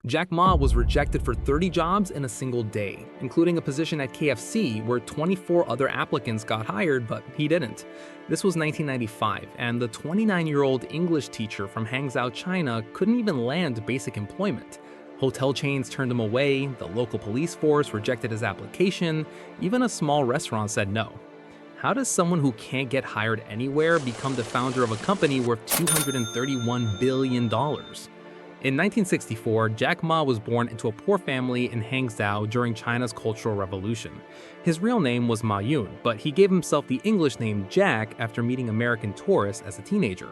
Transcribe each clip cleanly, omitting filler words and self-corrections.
Jack Ma was rejected for 30 jobs in a single day, including a position at KFC where 24 other applicants got hired, but he didn't. This was 1995, and the 29-year-old English teacher from Hangzhou, China couldn't even land basic employment. Hotel chains turned him away, the local police force rejected his application, even a small restaurant said no. How does someone who can't get hired anywhere become the founder of a company worth $231 billion? In 1964, Jack Ma was born into a poor family in Hangzhou during China's Cultural Revolution. His real name was Ma Yun, but he gave himself the English name Jack after meeting American tourists as a teenager.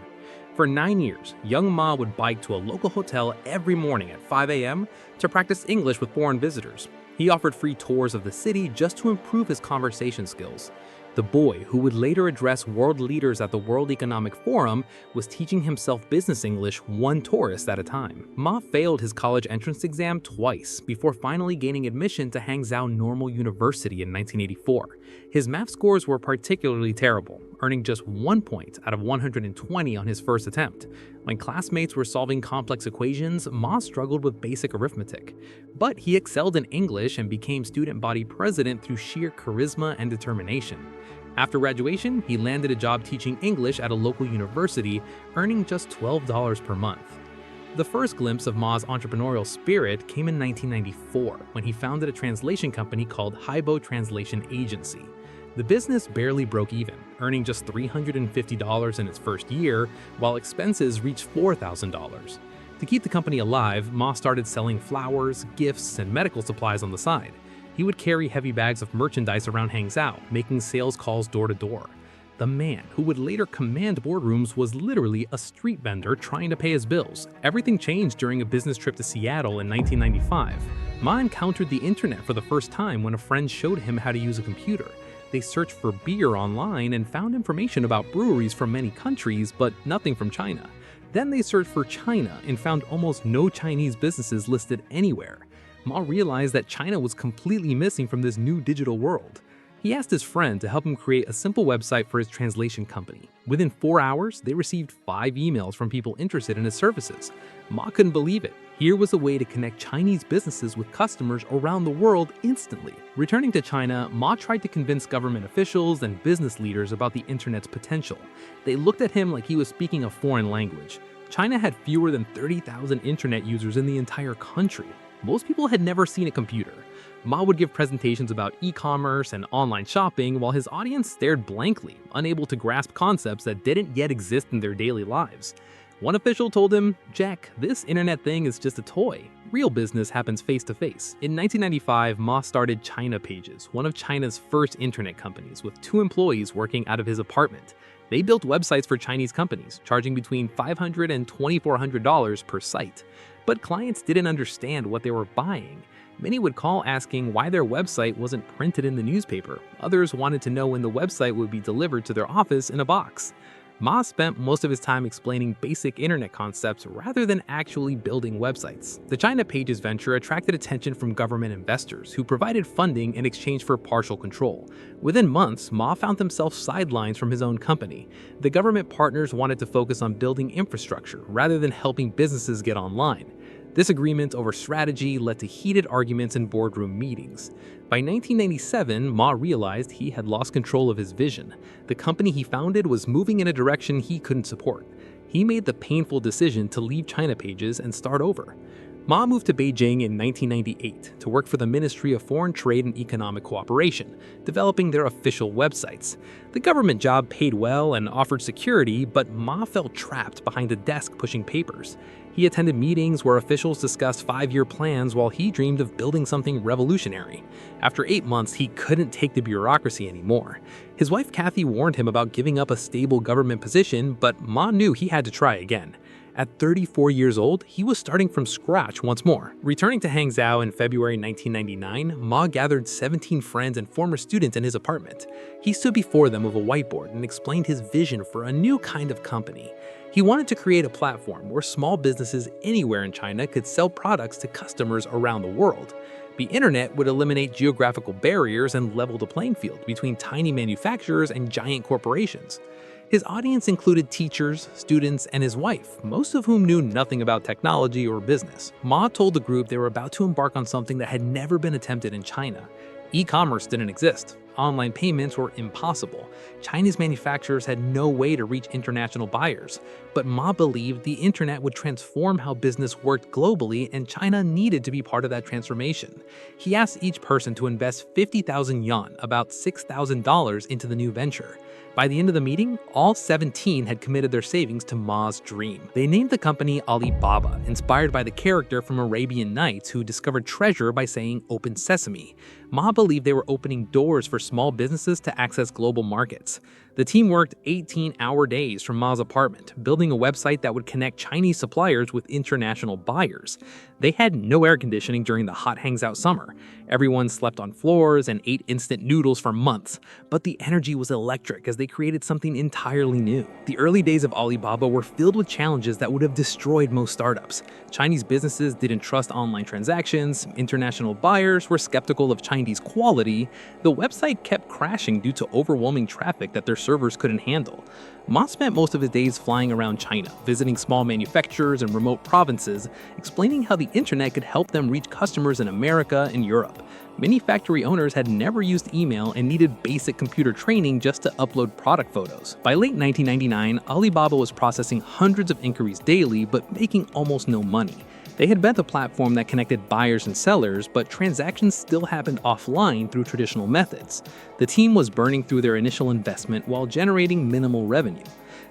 For 9 years, young Ma would bike to a local hotel every morning at 5 a.m. to practice English with foreign visitors. He offered free tours of the city just to improve his conversation skills. The boy, who would later address world leaders at the World Economic Forum, was teaching himself business English one tourist at a time. Ma failed his college entrance exam twice before finally gaining admission to Hangzhou Normal University in 1984. His math scores were particularly terrible, earning just 1 point out of 120 on his first attempt. When classmates were solving complex equations, Ma struggled with basic arithmetic. But he excelled in English and became student body president through sheer charisma and determination. After graduation, he landed a job teaching English at a local university, earning just $12 per month. The first glimpse of Ma's entrepreneurial spirit came in 1994, when he founded a translation company called Haibo Translation Agency. The business barely broke even, earning just $350 in its first year, while expenses reached $4,000. To keep the company alive, Ma started selling flowers, gifts, and medical supplies on the side. He would carry heavy bags of merchandise around Hangzhou, making sales calls door to door. The man who would later command boardrooms was literally a street vendor trying to pay his bills. Everything changed during a business trip to Seattle in 1995. Ma encountered the internet for the first time when a friend showed him how to use a computer. They searched for beer online and found information about breweries from many countries, but nothing from China. Then they searched for China and found almost no Chinese businesses listed anywhere. Ma realized that China was completely missing from this new digital world. He asked his friend to help him create a simple website for his translation company. Within 4 hours, they received 5 emails from people interested in his services. Ma couldn't believe it. Here was a way to connect Chinese businesses with customers around the world instantly. Returning to China, Ma tried to convince government officials and business leaders about the internet's potential. They looked at him like he was speaking a foreign language. China had fewer than 30,000 internet users in the entire country. Most people had never seen a computer. Ma would give presentations about e-commerce and online shopping while his audience stared blankly, unable to grasp concepts that didn't yet exist in their daily lives. One official told him, "Jack, this internet thing is just a toy. Real business happens face-to-face." In 1995, Ma started China Pages, one of China's first internet companies, with 2 employees working out of his apartment. They built websites for Chinese companies, charging between $500 and $2,400 per site. But clients didn't understand what they were buying. Many would call asking why their website wasn't printed in the newspaper. Others wanted to know when the website would be delivered to their office in a box. Ma spent most of his time explaining basic internet concepts rather than actually building websites. The China Pages venture attracted attention from government investors who provided funding in exchange for partial control. Within months, Ma found himself sidelined from his own company. The government partners wanted to focus on building infrastructure rather than helping businesses get online. Disagreements over strategy led to heated arguments in boardroom meetings. By 1997, Ma realized he had lost control of his vision. The company he founded was moving in a direction he couldn't support. He made the painful decision to leave China Pages and start over. Ma moved to Beijing in 1998 to work for the Ministry of Foreign Trade and Economic Cooperation, developing their official websites. The government job paid well and offered security, but Ma felt trapped behind a desk pushing papers. He attended meetings where officials discussed 5-year plans while he dreamed of building something revolutionary. After 8 months, he couldn't take the bureaucracy anymore. His wife Kathy warned him about giving up a stable government position, but Ma knew he had to try again. At 34 years old, he was starting from scratch once more. Returning to Hangzhou in February 1999, Ma gathered 17 friends and former students in his apartment. He stood before them with a whiteboard and explained his vision for a new kind of company. He wanted to create a platform where small businesses anywhere in China could sell products to customers around the world. The internet would eliminate geographical barriers and level the playing field between tiny manufacturers and giant corporations. His audience included teachers, students, and his wife, most of whom knew nothing about technology or business. Ma told the group they were about to embark on something that had never been attempted in China. E-commerce didn't exist. Online payments were impossible. Chinese manufacturers had no way to reach international buyers. But Ma believed the internet would transform how business worked globally, and China needed to be part of that transformation. He asked each person to invest 50,000 yuan, about $6,000, into the new venture. By the end of the meeting, all 17 had committed their savings to Ma's dream. They named the company Alibaba, inspired by the character from Arabian Nights who discovered treasure by saying "Open Sesame." Ma believed they were opening doors for small businesses to access global markets. The team worked 18-hour days from Ma's apartment, building a website that would connect Chinese suppliers with international buyers. They had no air conditioning during the hot hangs-out summer. Everyone slept on floors and ate instant noodles for months, but the energy was electric as they created something entirely new. The early days of Alibaba were filled with challenges that would have destroyed most startups. Chinese businesses didn't trust online transactions, international buyers were skeptical of Chinese quality, the website kept crashing due to overwhelming traffic that their servers couldn't handle. Ma spent most of his days flying around China, visiting small manufacturers in remote provinces, explaining how the internet could help them reach customers in America and Europe. Many factory owners had never used email and needed basic computer training just to upload product photos. By late 1999, Alibaba was processing hundreds of inquiries daily but making almost no money. They had built a platform that connected buyers and sellers, but transactions still happened offline through traditional methods. The team was burning through their initial investment while generating minimal revenue.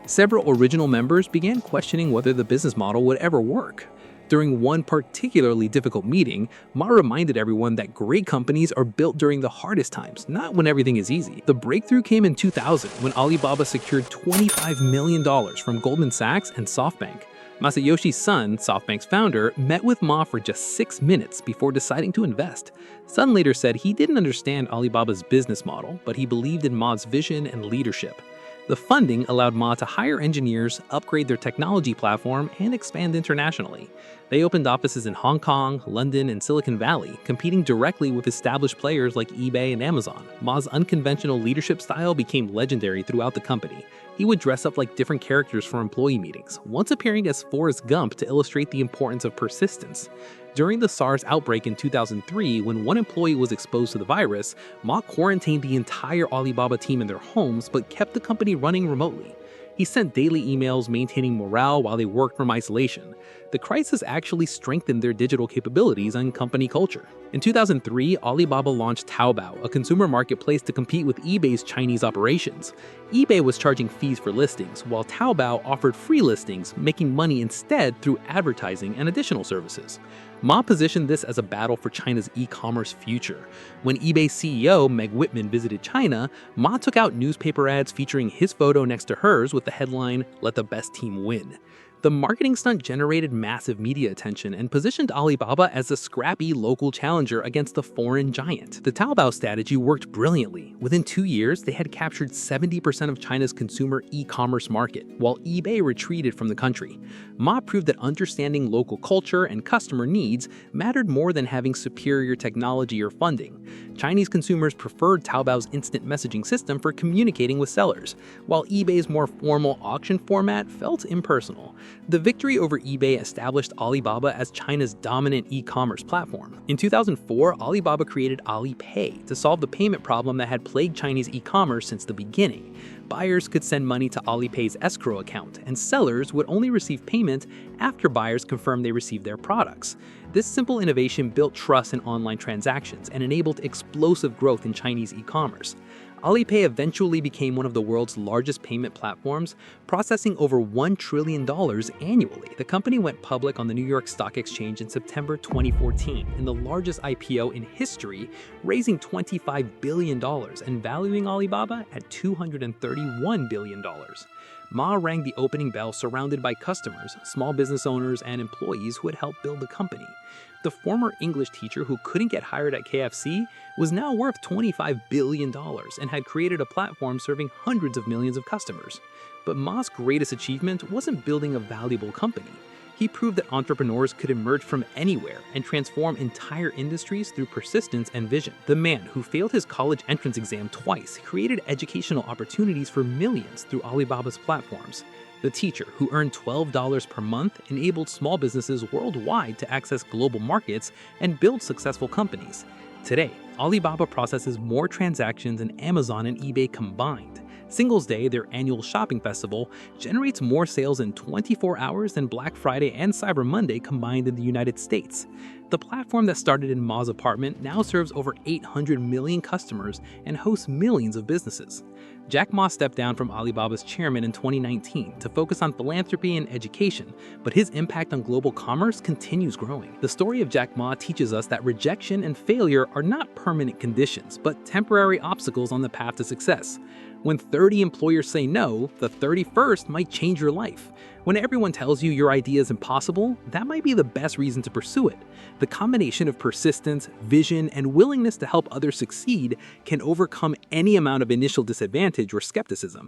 Several original members began questioning whether the business model would ever work. During one particularly difficult meeting, Ma reminded everyone that great companies are built during the hardest times, not when everything is easy. The breakthrough came in 2000 when Alibaba secured $25 million from Goldman Sachs and SoftBank. Masayoshi Son, SoftBank's founder, met with Ma for just 6 minutes before deciding to invest. Son later said he didn't understand Alibaba's business model, but he believed in Ma's vision and leadership. The funding allowed Ma to hire engineers, upgrade their technology platform, and expand internationally. They opened offices in Hong Kong, London, and Silicon Valley, competing directly with established players like eBay and Amazon. Ma's unconventional leadership style became legendary throughout the company. He would dress up like different characters for employee meetings, once appearing as Forrest Gump to illustrate the importance of persistence. During the SARS outbreak in 2003, when one employee was exposed to the virus, Ma quarantined the entire Alibaba team in their homes but kept the company running remotely. He sent daily emails maintaining morale while they worked from isolation. The crisis actually strengthened their digital capabilities and company culture. In 2003, Alibaba launched Taobao, a consumer marketplace to compete with eBay's Chinese operations. eBay was charging fees for listings, while Taobao offered free listings, making money instead through advertising and additional services. Ma positioned this as a battle for China's e-commerce future. When eBay CEO Meg Whitman visited China, Ma took out newspaper ads featuring his photo next to hers with the headline, "Let the best team win." The marketing stunt generated massive media attention and positioned Alibaba as a scrappy local challenger against a foreign giant. The Taobao strategy worked brilliantly. Within 2 years, they had captured 70% of China's consumer e-commerce market, while eBay retreated from the country. Ma proved that understanding local culture and customer needs mattered more than having superior technology or funding. Chinese consumers preferred Taobao's instant messaging system for communicating with sellers, while eBay's more formal auction format felt impersonal. The victory over eBay established Alibaba as China's dominant e-commerce platform. In 2004, Alibaba created Alipay to solve the payment problem that had plagued Chinese e-commerce since the beginning. Buyers could send money to Alipay's escrow account, and sellers would only receive payment after buyers confirmed they received their products. This simple innovation built trust in online transactions and enabled explosive growth in Chinese e-commerce. Alipay eventually became one of the world's largest payment platforms, processing over $1 trillion annually. The company went public on the New York Stock Exchange in September 2014 in the largest IPO in history, raising $25 billion and valuing Alibaba at $231 billion. Ma rang the opening bell surrounded by customers, small business owners, and employees who had helped build the company. The former English teacher who couldn't get hired at KFC was now worth $25 billion and had created a platform serving hundreds of millions of customers. But Ma's greatest achievement wasn't building a valuable company. He proved that entrepreneurs could emerge from anywhere and transform entire industries through persistence and vision. The man who failed his college entrance exam twice created educational opportunities for millions through Alibaba's platforms. The teacher who earned $12 per month enabled small businesses worldwide to access global markets and build successful companies. Today, Alibaba processes more transactions than Amazon and eBay combined. Singles Day, their annual shopping festival, generates more sales in 24 hours than Black Friday and Cyber Monday combined in the United States. The platform that started in Ma's apartment now serves over 800 million customers and hosts millions of businesses. Jack Ma stepped down from Alibaba's chairman in 2019 to focus on philanthropy and education, but his impact on global commerce continues growing. The story of Jack Ma teaches us that rejection and failure are not permanent conditions, but temporary obstacles on the path to success. When 30 employers say no, the 31st might change your life. When everyone tells you your idea is impossible, that might be the best reason to pursue it. The combination of persistence, vision, and willingness to help others succeed can overcome any amount of initial disadvantage or skepticism.